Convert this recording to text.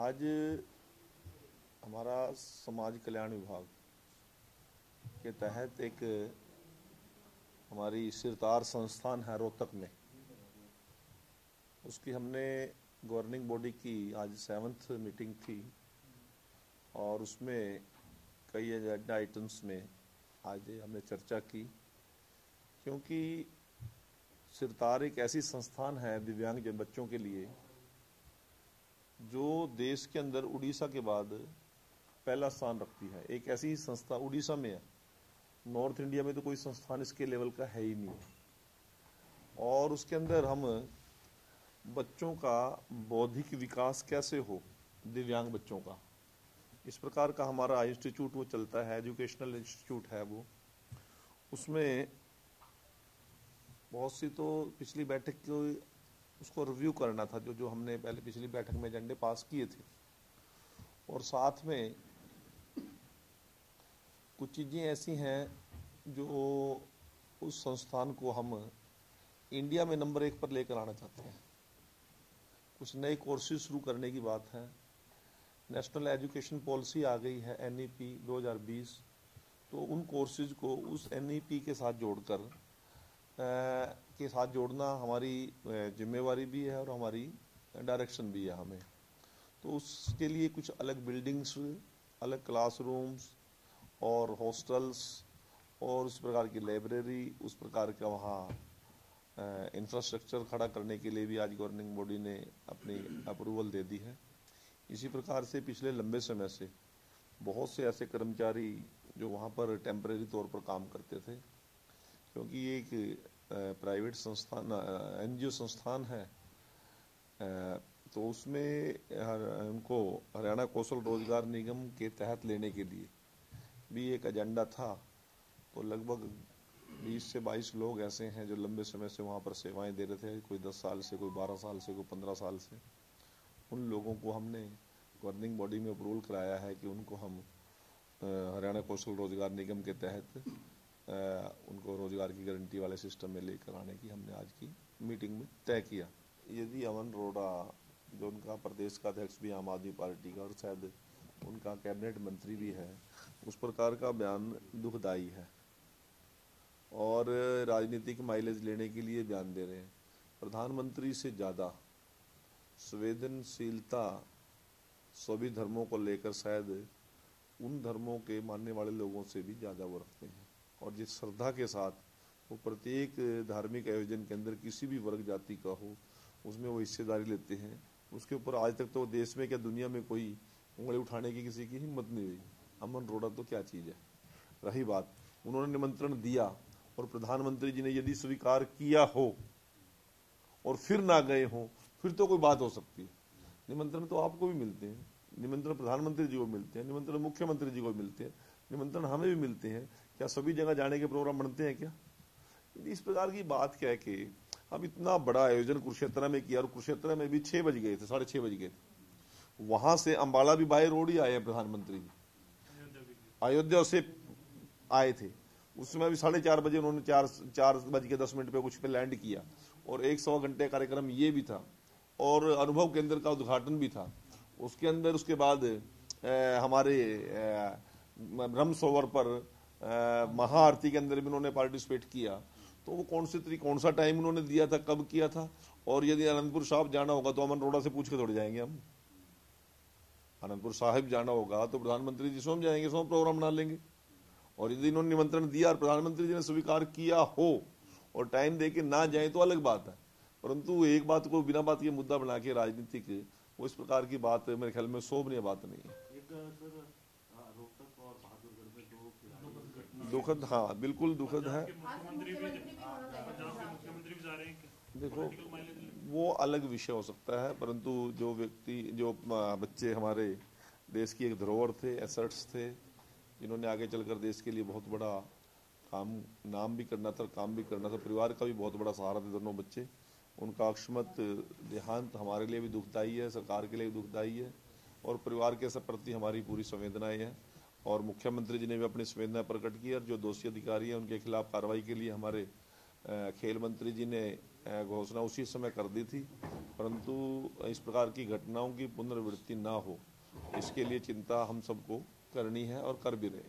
आज हमारा समाज कल्याण विभाग के तहत एक हमारी सिरतार संस्थान है रोहतक में, उसकी हमने गवर्निंग बॉडी की आज 7th मीटिंग थी और उसमें कई एजेंडा आइटम्स में आज हमने चर्चा की। क्योंकि सिरतार एक ऐसी संस्थान है दिव्यांग बच्चों के लिए जो देश के अंदर उड़ीसा के बाद पहला स्थान रखती है। एक ऐसी संस्था उड़ीसा में है, नॉर्थ इंडिया में तो कोई संस्थान इसके लेवल का है ही नहीं। और उसके अंदर हम बच्चों का बौद्धिक विकास कैसे हो, दिव्यांग बच्चों का, इस प्रकार का हमारा इंस्टीट्यूट वो चलता है, एजुकेशनल इंस्टीट्यूट है वो। उसमें बहुत सी तो पिछली बैठक को उसको रिव्यू करना था, जो हमने पहले पिछली बैठक में एजेंडे पास किए थे, और साथ में कुछ चीज़ें ऐसी हैं जो उस संस्थान को हम इंडिया में नंबर 1 पर लेकर आना चाहते हैं। कुछ नए कोर्सेज शुरू करने की बात है। नेशनल एजुकेशन पॉलिसी आ गई है NEP 2020, तो उन कोर्सेज को उस NEP के साथ जोड़ना हमारी जिम्मेवारी भी है और हमारी डायरेक्शन भी है हमें। तो उसके लिए कुछ अलग बिल्डिंग्स, अलग क्लासरूम्स और हॉस्टल्स और उस प्रकार की लाइब्रेरी, उस प्रकार का वहाँ इंफ्रास्ट्रक्चर खड़ा करने के लिए भी आज गवर्निंग बॉडी ने अपनी अप्रूवल दे दी है। इसी प्रकार से पिछले लंबे समय से बहुत से ऐसे कर्मचारी जो वहाँ पर टेम्परेरी तौर पर काम करते थे, क्योंकि ये एक प्राइवेट संस्थान NGO संस्थान है, तो उसमें उनको हरियाणा कौशल रोजगार निगम के तहत लेने के लिए भी एक एजेंडा था। तो लगभग 20 से 22 लोग ऐसे हैं जो लंबे समय से वहाँ पर सेवाएं दे रहे थे, कोई 10 साल से, कोई 12 साल से, कोई 15 साल से। उन लोगों को हमने गवर्निंग बॉडी में अप्रूवल कराया है कि उनको हम हरियाणा कौशल रोजगार निगम के तहत उनको रोजगार की गारंटी वाले सिस्टम में लेकर आने की हमने आज की मीटिंग में तय किया। यदि अमन अरोड़ा, जो उनका प्रदेश का अध्यक्ष भी आम आदमी पार्टी का और शायद उनका कैबिनेट मंत्री भी है, उस प्रकार का बयान दुखदाई है और राजनीतिक माइलेज लेने के लिए बयान दे रहे हैं। प्रधानमंत्री से ज़्यादा संवेदनशीलता सभी धर्मों को लेकर शायद उन धर्मों के मानने वाले लोगों से भी ज़्यादा वो रखते हैं, और जिस श्रद्धा के साथ वो प्रत्येक धार्मिक आयोजन के अंदर किसी भी वर्ग जाति का हो उसमें वो हिस्सेदारी लेते हैं, उसके ऊपर आज तक तो देश में क्या दुनिया में कोई उंगली उठाने की किसी की हिम्मत नहीं हुई। अमन अरोड़ा तो क्या चीज़ है। रही बात, उन्होंने निमंत्रण दिया और प्रधानमंत्री जी ने यदि स्वीकार किया हो और फिर ना गए हो, फिर तो कोई बात हो सकती है। निमंत्रण तो आपको भी मिलते हैं, निमंत्रण प्रधानमंत्री जी को मिलते हैं, निमंत्रण मुख्यमंत्री जी को मिलते हैं, निमंत्रण हमें भी मिलते हैं। क्या सभी जगह जाने के प्रोग्राम बनते हैं क्या? इस प्रकार की बात कह के अब इतना बड़ा आयोजन कुरुक्षेत्र में किया, और कुरुक्षेत्र में भी 6 बज गए थे, 6:30 बज गए थे। वहां से अंबाला भी बाय रोड ही आए हैं प्रधानमंत्री जी, अयोध्या से आए थे। उसमें भी 4:30 बजे उन्होंने 4:10 पे कुछ पे लैंड किया, और 1 सवा घंटे कार्यक्रम ये भी था, और अनुभव केंद्र का उद्घाटन भी था। उसके अंदर उसके बाद हमारे ब्रह्म सरोवर पर महाआरती के अंदर भी उन्होंने पार्टिसिपेट किया। तो वो कौन सा टाइम उन्होंने दिया था, कब किया था? और यदि अनंतपुर साहब जाना होगा तो अमन अरोड़ा से पूछ के थोड़े जाएंगे हम। अनंतपुर साहिब जाना होगा तो प्रधानमंत्री जी स्वयं जाएंगे, स्वयं प्रोग्राम बना लेंगे। और यदि इन्होंने निमंत्रण दिया और प्रधानमंत्री जी ने स्वीकार किया हो और टाइम दे के ना जाए तो अलग बात है, परंतु एक बात को बिना बात के मुद्दा बना के राजनीतिक वो इस प्रकार की बात मेरे ख्याल में शोभनीय बात नहीं है। दुखद, हाँ बिल्कुल दुखद है। देखो वो अलग विषय हो सकता है, परंतु जो व्यक्ति, जो बच्चे हमारे देश की एक धरोहर थे, एसेट्स थे, जिन्होंने आगे चलकर देश के लिए बहुत बड़ा काम, नाम भी करना था, काम भी करना था, परिवार का भी बहुत बड़ा सहारा थे दोनों बच्चे, उनका अकस्मात देहांत हमारे लिए भी दुखदाई है, सरकार के लिए भी दुखदाई है, और परिवार के सब प्रति हमारी पूरी संवेदनाएं हैं। और मुख्यमंत्री जी ने भी अपनी संवेदना प्रकट की, और जो दोषी अधिकारी हैं उनके खिलाफ कार्रवाई के लिए हमारे खेल मंत्री जी ने घोषणा उसी समय कर दी थी, परंतु इस प्रकार की घटनाओं की पुनरावृत्ति ना हो इसके लिए चिंता हम सबको करनी है और कर भी रहे हैं।